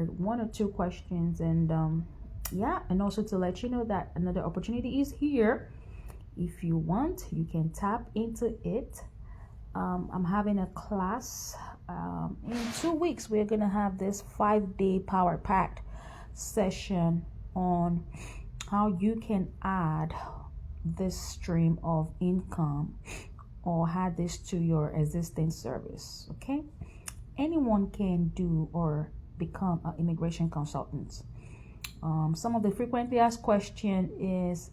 one or two questions, and yeah, and also to let you know that another opportunity is here. If you want, you can tap into it. I'm having a class in 2 weeks. We're gonna have this 5-day power packed session on how you can add this stream of income or add this to your existing service. Okay, anyone can do or become an immigration consultant. Some of the frequently asked question is,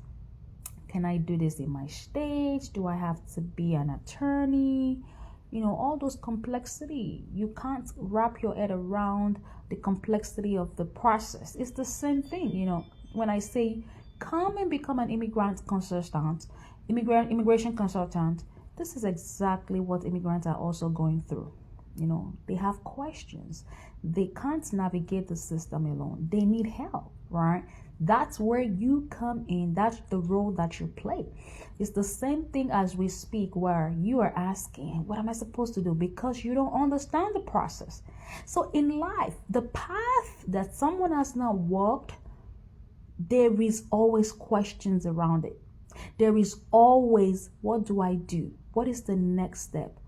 can I do this in my state? Do I have to be an attorney? You know, all those complexity. You can't wrap your head around the complexity of the process. It's the same thing. You know, when I say come and become an immigration consultant, this is exactly what immigrants are also going through. You know, they have questions. They can't navigate the system alone. They need help, right? That's where you come in. That's the role that you play. It's the same thing as we speak, where you are asking, what am I supposed to do? Because you don't understand the process. So in life, the path that someone has now walked, there is always questions around it. There is always, what do I do? What is the next step?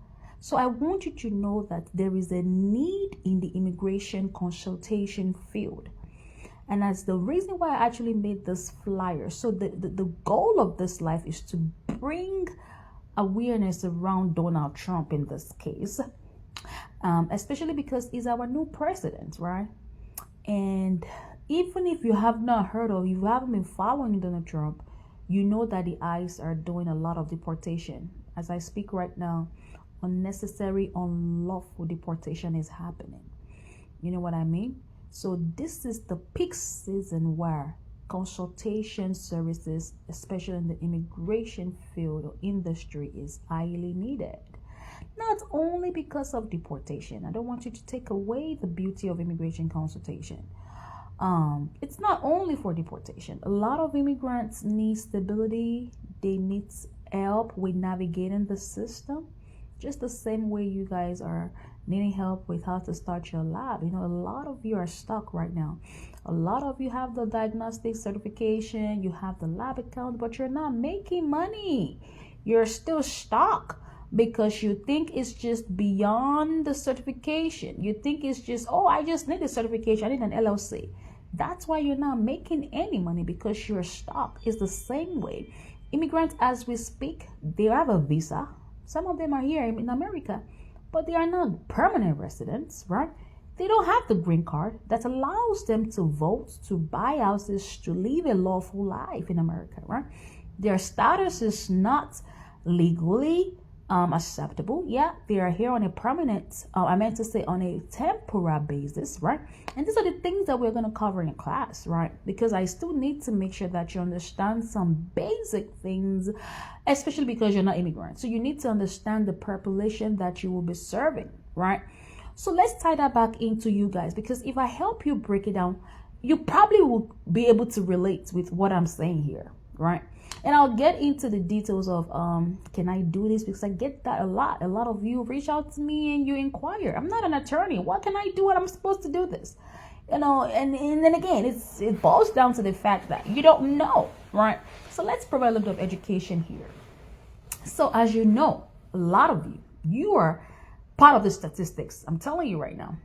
So I want you to know that there is a need in the immigration consultation field. And that's the reason why I actually made this flyer. So the goal of this life is to bring awareness around Donald Trump in this case, especially because he's our new president, right? And even if you have not heard of, you haven't been following Donald Trump, you know that the ICE are doing a lot of deportation. As I speak right now, unnecessary, unlawful deportation is happening. You know what I mean? So this is the peak season where consultation services, especially in the immigration field or industry, is highly needed. Not only because of deportation. I don't want you to take away the beauty of immigration consultation. It's not only for deportation. A lot of immigrants need stability. They need help with navigating the system. Just the same way you guys are needing help with how to start your lab. You know, a lot of you are stuck right now. A lot of you have the diagnostic certification, you have the lab account, but you're not making money. You're still stuck because you think it's just beyond the certification. You think it's just, oh, I just need a certification, I need an LLC. That's why you're not making any money, because you're stuck. It's the same way. Immigrants, as we speak, they have a visa. Some of them are here in America, but they are not permanent residents, right? They don't have the green card that allows them to vote, to buy houses, to live a lawful life in America, right? Their status is not legally acceptable. Yeah, they are here on a permanent, on a temporary basis, right? And these are the things that we're going to cover in class, right? Because I still need to make sure that you understand some basic things, especially because you're not immigrant. So you need to understand the population that you will be serving, right? So let's tie that back into you guys, because if I help you break it down, you probably will be able to relate with what I'm saying here, right? And I'll get into the details of can I do this, because I get that a lot. A lot of you reach out to me and you inquire. I'm not an attorney. What can I do when I'm supposed to do this? You know, and then again, it boils down to the fact that you don't know, right? So let's provide a little bit of education here. So as you know, a lot of you are part of the statistics. I'm telling you right now,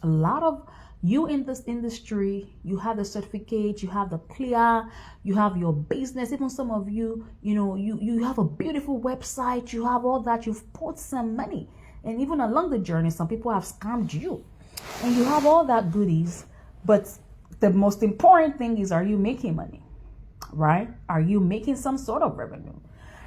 a lot of you in this industry, you have the certificate, you have the clear, you have your business. Even some of you, you know, you have a beautiful website, you have all that, you've put some money. And even along the journey, some people have scammed you. And you have all that goodies. But the most important thing is, are you making money? Right? Are you making some sort of revenue?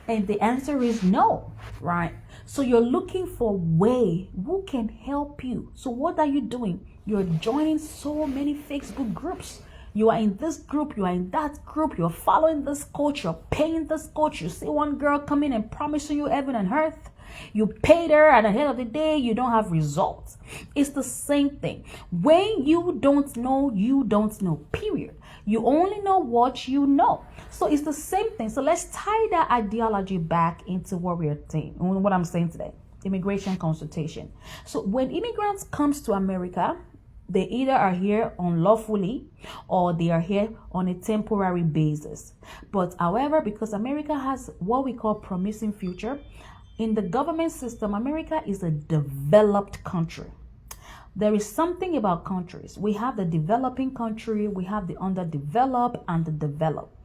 And the answer is no, right? So you're looking for a way who can help you. So what are you doing? You're joining so many Facebook groups. You are in this group, you are in that group, you're following this coach, you're paying this coach. You see one girl come in and promising you heaven and earth. You paid her, at the end of the day, you don't have results. It's the same thing. When you don't know, period. You only know what you know. So it's the same thing. So let's tie that ideology back into what we're saying, what I'm saying today. Immigration consultation. So when immigrants comes to America, They either are here unlawfully or they are here on a temporary basis. But however, because America has what we call promising future, in the government system, America is a developed country. There is something about countries. We have the developing country, we have the underdeveloped and the developed.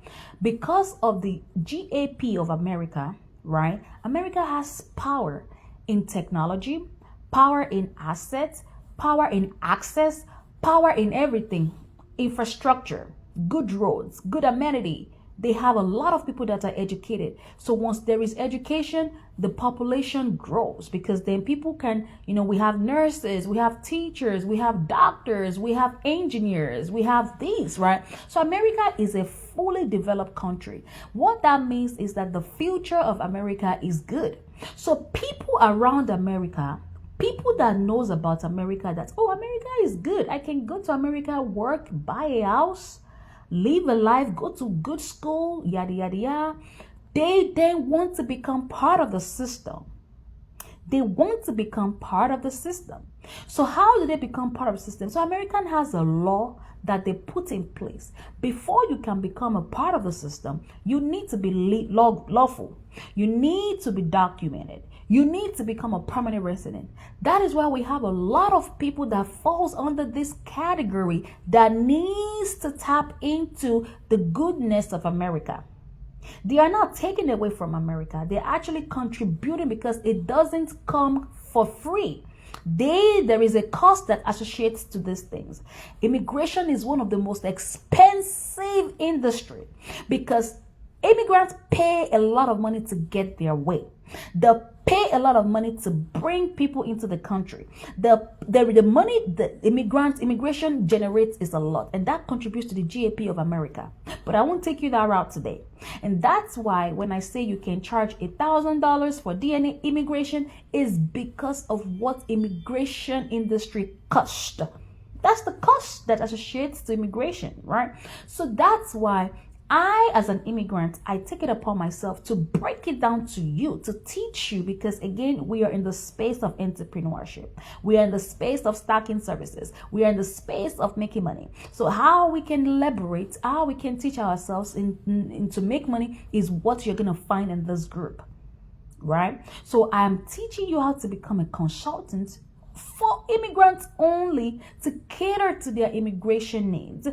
Because of the GAP of America, right? America has power in technology, power in assets, power in access, power in everything, infrastructure, good roads, good amenity. They have a lot of people that are educated. So once there is education, the population grows, because then people can, we have nurses, we have teachers, we have doctors, we have engineers, we have these, right? So America is a fully developed country. What that means is that the future of America is good. So people around America, people that knows about America, that, oh, America is good. I can go to America, work, buy a house, live a life, go to good school, yada, yada, yada. They then want to become part of the system. They want to become part of the system. So how do they become part of the system? So American has a law that they put in place. Before you can become a part of the system, you need to be lawful. You need to be documented. You need to become a permanent resident. That is why we have a lot of people that falls under this category that needs to tap into the goodness of America. They are not taking away from America. They're actually contributing, because it doesn't come for free. There is a cost that associates to these things. Immigration is one of the most expensive industry, because immigrants pay a lot of money to get their way. They pay a lot of money to bring people into the country. The money the immigration generates is a lot, and that contributes to the GAP of America. But I won't take you that route today. And that's why when I say you can charge $1,000 for DNA immigration, is because of what immigration industry cost. That's the cost that associates to immigration, right? So that's why I, as an immigrant, I take it upon myself to break it down to you, to teach you, because again, we are in the space of entrepreneurship. We are in the space of stacking services. We are in the space of making money. So how we can liberate, how we can teach ourselves in to make money is what you're going to find in this group, right? So I'm teaching you how to become a consultant for immigrants only, to cater to their immigration needs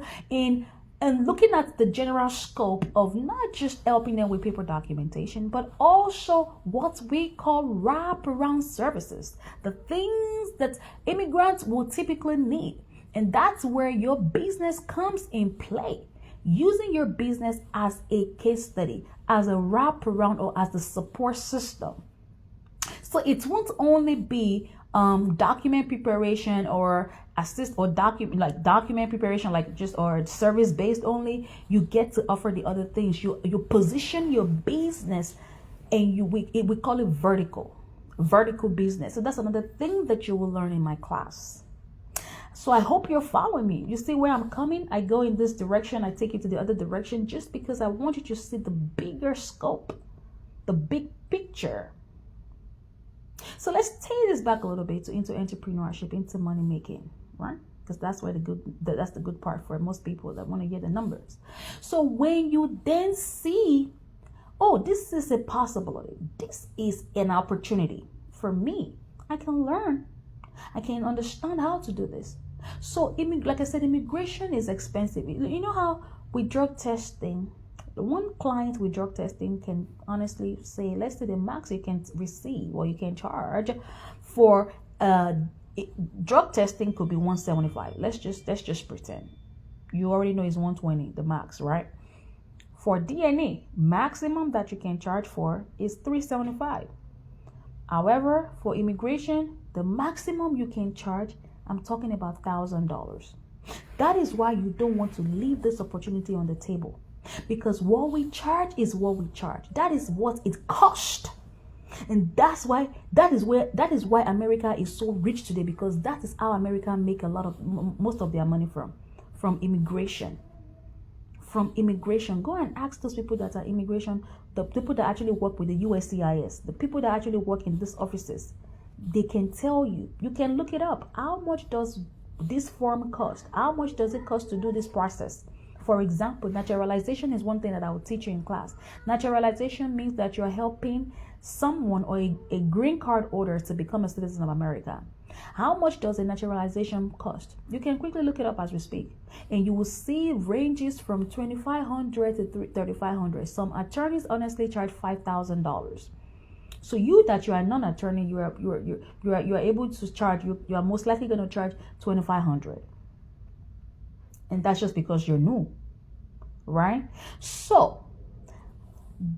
and looking at the general scope of not just helping them with paper documentation, but also what we call wraparound services, the things that immigrants will typically need. And that's where your business comes in play. Using your business as a case study, as a wraparound, or as the support system. So it won't only be document preparation or assist or document preparation, like just or service based only. You get to offer the other things. You position your business, and we call it vertical business. So that's another thing that you will learn in my class. So I hope you're following me. You see where I'm coming? I go in this direction, I take you to the other direction, just because I want you to see the bigger scope, the big picture. So let's take this back a little bit into entrepreneurship, into money making, right? Because that's where that's the good part for most people that want to hear the numbers. So when you then see, oh, this is a possibility, this is an opportunity for me, I can learn, I can understand how to do this. So like I said, immigration is expensive. You know how with drug testing, one client with drug testing can honestly say, let's say the max you can receive or you can charge for drug testing could be $175. Let's just pretend. You already know it's $120, the max, right? For DNA, maximum that you can charge for is $375. However, for immigration, the maximum you can charge, I'm talking about $1,000. That is why you don't want to leave this opportunity on the table. Because what we charge is what we charge. That is what it costs. And that's why America is so rich today, because that is how America make most of their money from immigration. From immigration. Go and ask those people that are immigration, the people that actually work with the USCIS, the people that actually work in these offices. They can tell you, you can look it up. How much does this form cost? How much does it cost to do this process? For example, naturalization is one thing that I will teach you in class. Naturalization means that you're helping someone or a green card holder to become a citizen of America. How much does a naturalization cost? You can quickly look it up as we speak, and you will see ranges from $2,500 to $3,500. Some attorneys honestly charge $5,000. So you that you are non-attorney, you are able to charge. You are most likely going to charge $2,500, and that's just because you're new, right? So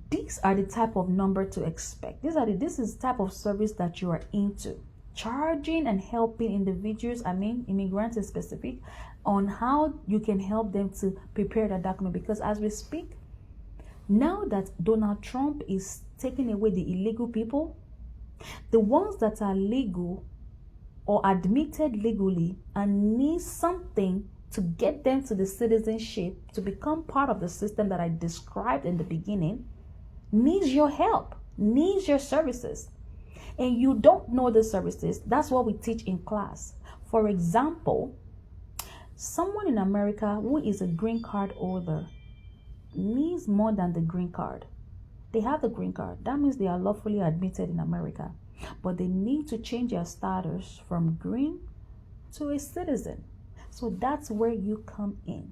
these are the type of number to expect. This is the type of service that you are into. Charging and helping individuals, immigrants in specific, on how you can help them to prepare that document. Because as we speak, now that Donald Trump is taking away the illegal people, the ones that are legal or admitted legally and need something to get them to the citizenship, to become part of the system that I described in the beginning, needs your help, needs your services. And you don't know the services. That's what we teach in class. For example, someone in America who is a green card holder needs more than the green card. They have the green card. That means they are lawfully admitted in America. But they need to change their status from green to a citizen. So that's where you come in.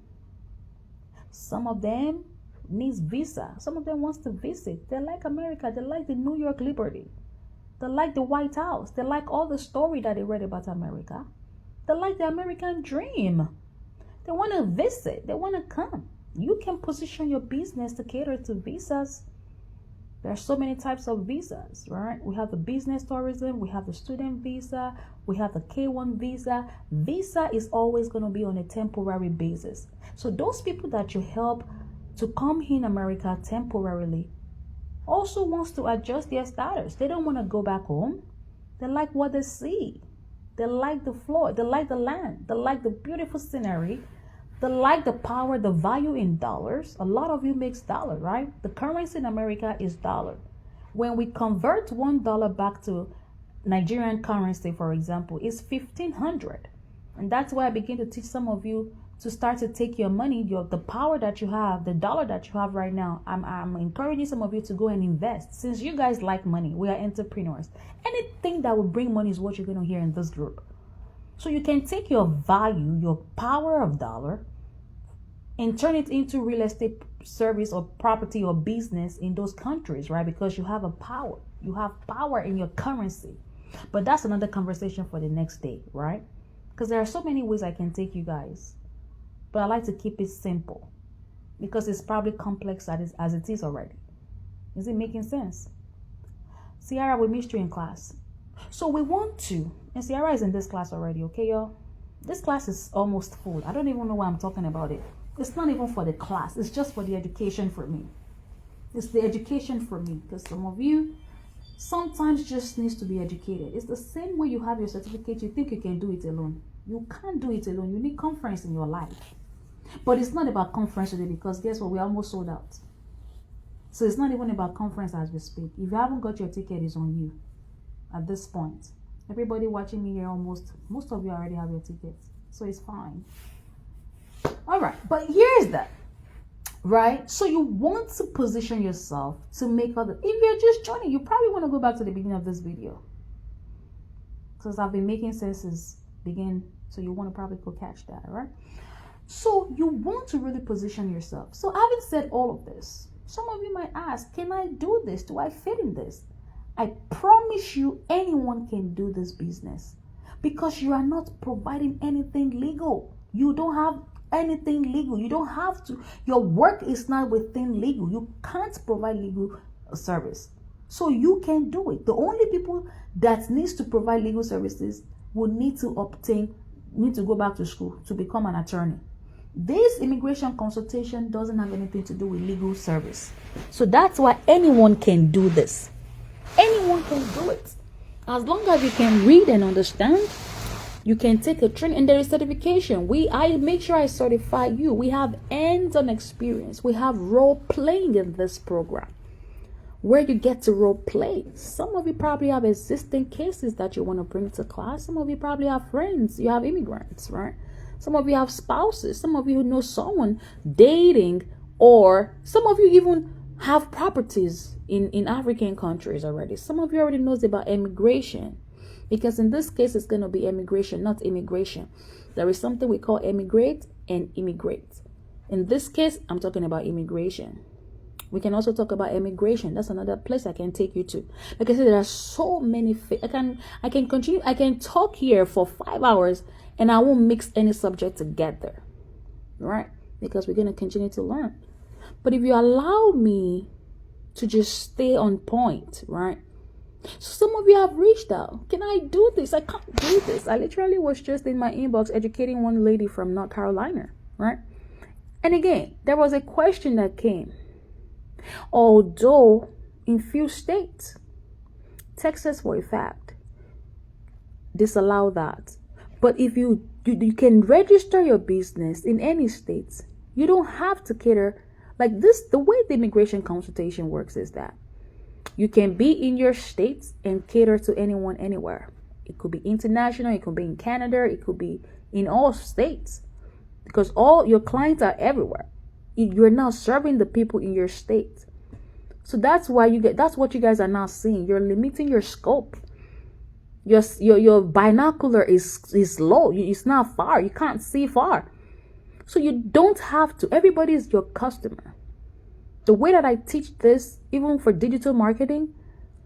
Some of them needs visa. Some of them wants to visit. They like America. They like the New York Liberty. They like the White House. They like all the story that they read about America. They like the American dream. They want to visit. They want to come. You can position your business to cater to visas. There are so many types of visas, right? We have the business tourism. We have the student visa. We have the K-1 visa. Visa is always going to be on a temporary basis. So those people that you help to come in America temporarily also wants to adjust their status. They don't want to go back home. They like what they see. They like the floor. They like the land. They like the beautiful scenery. They like the power, the value in dollars. A lot of you makes dollar, right? The currency in America is dollar. When we convert $1 back to Nigerian currency, for example, it's 1,500. And that's why I begin to teach some of you to start to take your money, the power that you have, the dollar that you have right now. I'm encouraging some of you to go and invest. Since you guys like money, we are entrepreneurs. Anything that will bring money is what you're going to hear in this group. So you can take your value, your power of dollar, and turn it into real estate service or property or business in those countries, right? Because you have a power. You have power in your currency. But that's another conversation for the next day, right? Because there are so many ways I can take you guys. But I like to keep it simple because it's probably complex as it is already. Is it making sense? Sierra, we missed you in class. So we want to, and Sierra is in this class already, okay, y'all? This class is almost full. I don't even know why I'm talking about it. It's not even for the class. It's just for the education for me. It's the education for me because some of you sometimes just needs to be educated. It's the same way you have your certificate. You think you can do it alone. You can't do it alone. You need conference in your life. But it's not about conference today because guess what? We're almost sold out. So it's not even about conference as we speak. If you haven't got your ticket, it's on you at this point. Everybody watching me here, most of you already have your tickets. So it's fine. All right. But here's that. Right? So you want to position yourself to make other. If you're just joining, you probably want to go back to the beginning of this video. Because I've been making senses begin. So you want to probably go catch that, right? So you want to really position yourself. So having said all of this, some of you might ask, can I do this? Do I fit in this? I promise you anyone can do this business because you are not providing anything legal. You don't have anything legal. You don't have to. Your work is not within legal. You can't provide legal service. So you can do it. The only people that needs to provide legal services will need to go back to school to become an attorney. This immigration consultation doesn't have anything to do with legal service. So that's why anyone can do this. Anyone can do it. As long as you can read and understand, you can take a training and there is certification. I make sure I certify you. We have hands-on experience. We have role playing in this program. where you get to role play. Some of you probably have existing cases that you want to bring to class. Some of you probably have friends. You have immigrants, right? Some of you have spouses. Some of you know someone dating, or some of you even have properties in African countries already. Some of you already knows about immigration, because in this case, it's going to be immigration, not immigration. There is something we call emigrate and immigrate. In this case, I'm talking about immigration. We can also talk about immigration. That's another place I can take you to. Like I said, there are so many. I can continue. I can talk here for 5 hours, and I won't mix any subject together, right? Because we're going to continue to learn. But if you allow me to just stay on point, right? So some of you have reached out. Can I do this? I can't do this. I literally was just in my inbox educating one lady from North Carolina, right? And again, there was a question that came. Although in few states, Texas for a fact, disallow that. But if you can register your business in any states, you don't have to cater like this. The way the immigration consultation works is that you can be in your states and cater to anyone anywhere. It could be international, it could be in Canada, it could be in all states, because all your clients are everywhere. You're now serving the people in your state. So that's why that's what you guys are now seeing. You're limiting your scope. Your binocular is low. It's not far. You can't see far. So you don't have to. Everybody is your customer. The way that I teach this, even for digital marketing,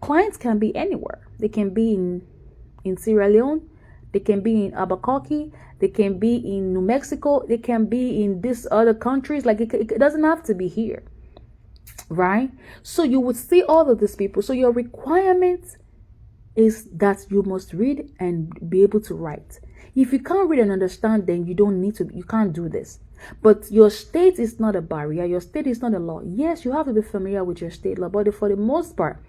clients can be anywhere. They can be in Sierra Leone. They can be in Albuquerque. They can be in New Mexico. They can be in these other countries. Like it doesn't have to be here, right? So you would see all of these people. So your requirement is that you must read and be able to write. If you can't read and understand, then you can't do this. But your state is not a barrier. Your state is not a law. Yes, you have to be familiar with your state law, but for the most part,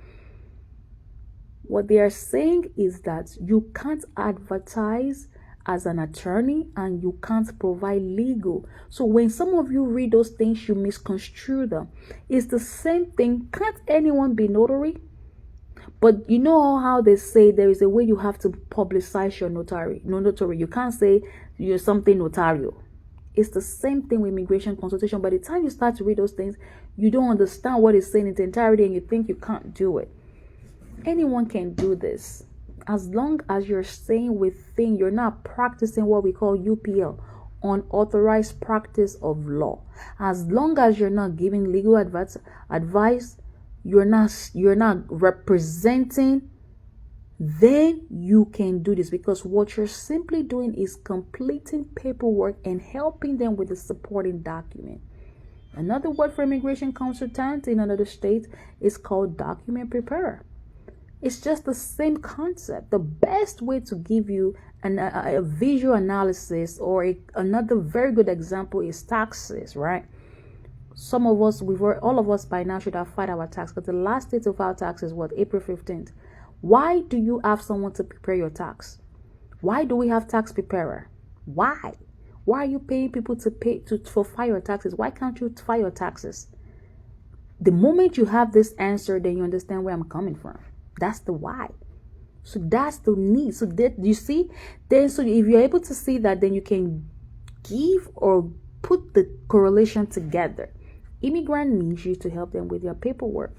what they are saying is that you can't advertise as an attorney and you can't provide legal. So when some of you read those things, you misconstrue them. It's the same thing. Can't anyone be notary? But you know how they say there is a way you have to publicize your notary. No notary. You can't say you're something notarial. It's the same thing with immigration consultation. By the time you start to read those things, you don't understand what it's saying in its entirety and you think you can't do it. Anyone can do this. As long as you're staying within, you're not practicing what we call UPL, unauthorized practice of law. As long as you're not giving legal advice, you're not representing, then you can do this, because what you're simply doing is completing paperwork and helping them with the supporting document. Another word for immigration consultant in another state is called document preparer. It's just the same concept. The best way to give you a visual analysis or another very good example is taxes, right? Some of us, all of us by now should have filed our tax, because the last date to file tax is what? April 15th. Why do you have someone to prepare your tax? Why do we have tax preparer? Why? Why are you paying people to file your taxes? Why can't you file your taxes? The moment you have this answer, then you understand where I'm coming from. That's the why. So that's the need. So that you see, then so if you're able to see that, then you can give or put the correlation together. Immigrant needs you to help them with their paperwork,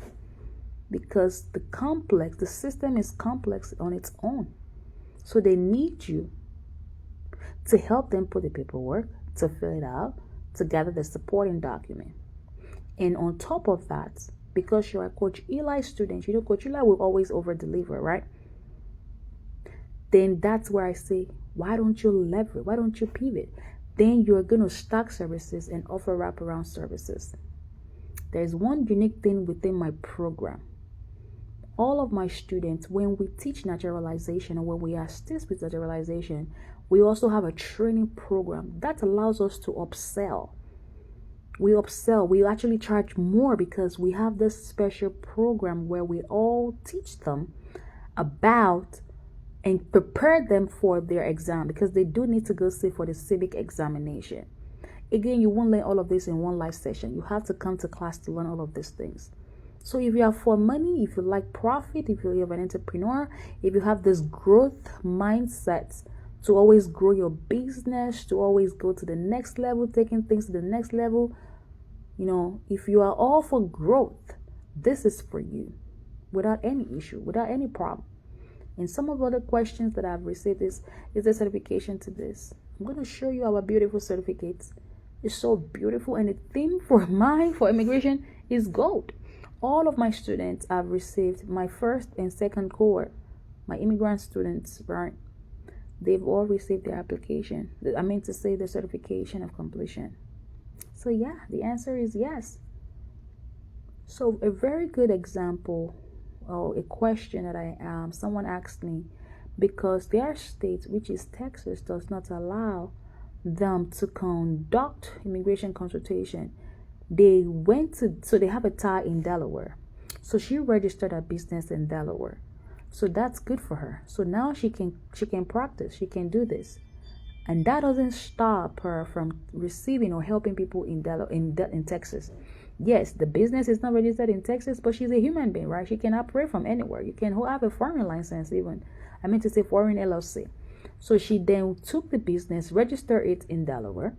because the system is complex on its own. So they need you to help them put the paperwork, to fill it out, to gather the supporting document. And on top of that, because you're a Coach Eli student, you know Coach Eli will always over-deliver, right? Then that's where I say, why don't you leverage? Why don't you pivot? Then you're going to stack services and offer wraparound services. There's one unique thing within my program. All of my students, when we teach naturalization and when we assist with naturalization, we also have a training program that allows us to upsell. We actually charge more because we have this special program where we all teach them about and prepare them for their exam, because they do need to go sit for the civic examination. Again, you won't learn all of this in one live session. You have to come to class to learn all of these things. So if you are for money, if you like profit, if you're an entrepreneur, if you have this growth mindset to always grow your business, to always go to the next level, taking things to the next level, if you are all for growth, this is for you without any issue, without any problem. And some of the other questions that I've received is there certification to this? I'm going to show you our beautiful certificates. It's so beautiful, and the theme for immigration is gold. All of my students have received my first and second cohort, my immigrant students, right? They've all received their application. I mean to say the certification of completion. So yeah, the answer is yes. So a very good example, or a question that someone asked me, because their state, which is Texas, does not allow them to conduct immigration consultation. They have a tie in Delaware. So she registered a business in Delaware. So that's good for her. So now she can practice. She can do this. And that doesn't stop her from receiving or helping people in Texas. Yes, the business is not registered in Texas, but she's a human being, right? She can operate from anywhere. You can have a foreign license even. I mean to say foreign LLC. So she then took the business, registered it in Delaware,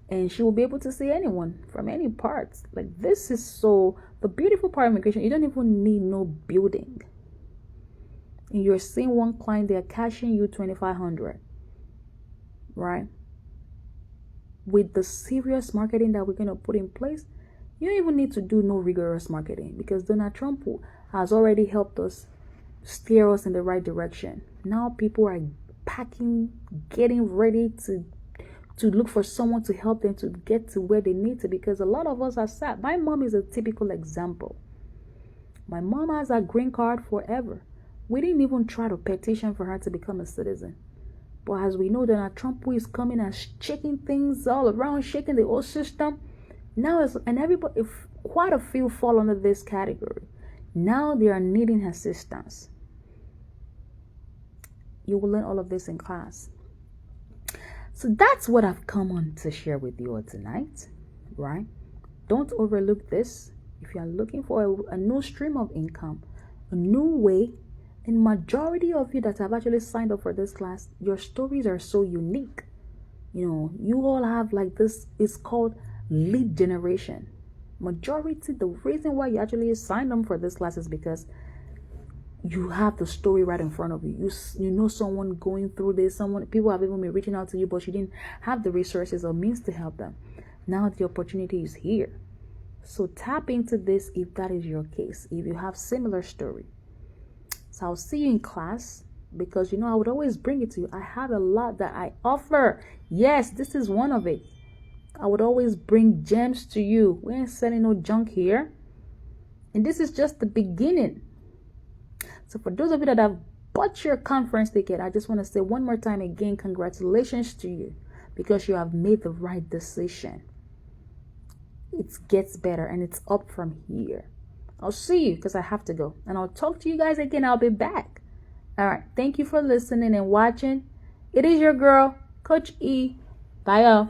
and she will be able to see anyone from any parts. Like, this is so the beautiful part of immigration. You don't even need no building. And you're seeing one client, they're cashing you $2,500, right? With the serious marketing that we're going to put in place, you don't even need to do no rigorous marketing, because Donald Trump has already helped us steer us in the right direction. Now people are packing, getting ready to look for someone to help them to get to where they need to, because a lot of us are sad. My mom is a typical example. My mom has a green card forever. We didn't even try to petition for her to become a citizen. But as we know, Donald Trump is coming and shaking things all around, shaking the whole system. Now, everybody, quite a few fall under this category. Now they are needing assistance. You will learn all of this in class. So that's what I've come on to share with you all tonight, right? Don't overlook this. If you are looking for a new stream of income, a new way, and majority of you that have actually signed up for this class, your stories are so unique. You all have like this, it's called lead generation. Majority, the reason why you actually signed up for this class is because you have the story right in front of you. You know someone going through this. People have even been reaching out to you, but you didn't have the resources or means to help them. Now the opportunity is here. So tap into this if that is your case. If you have similar story. So I'll see you in class, because I would always bring it to you. I have a lot that I offer. Yes, this is one of it. I would always bring gems to you. We ain't selling no junk here. And this is just the beginning. So for those of you that have bought your conference ticket, I just want to say one more time again, congratulations to you, because you have made the right decision. It gets better and it's up from here. I'll see you, because I have to go. And I'll talk to you guys again. I'll be back. All right. Thank you for listening and watching. It is your girl, Coach E. Bye, y'all.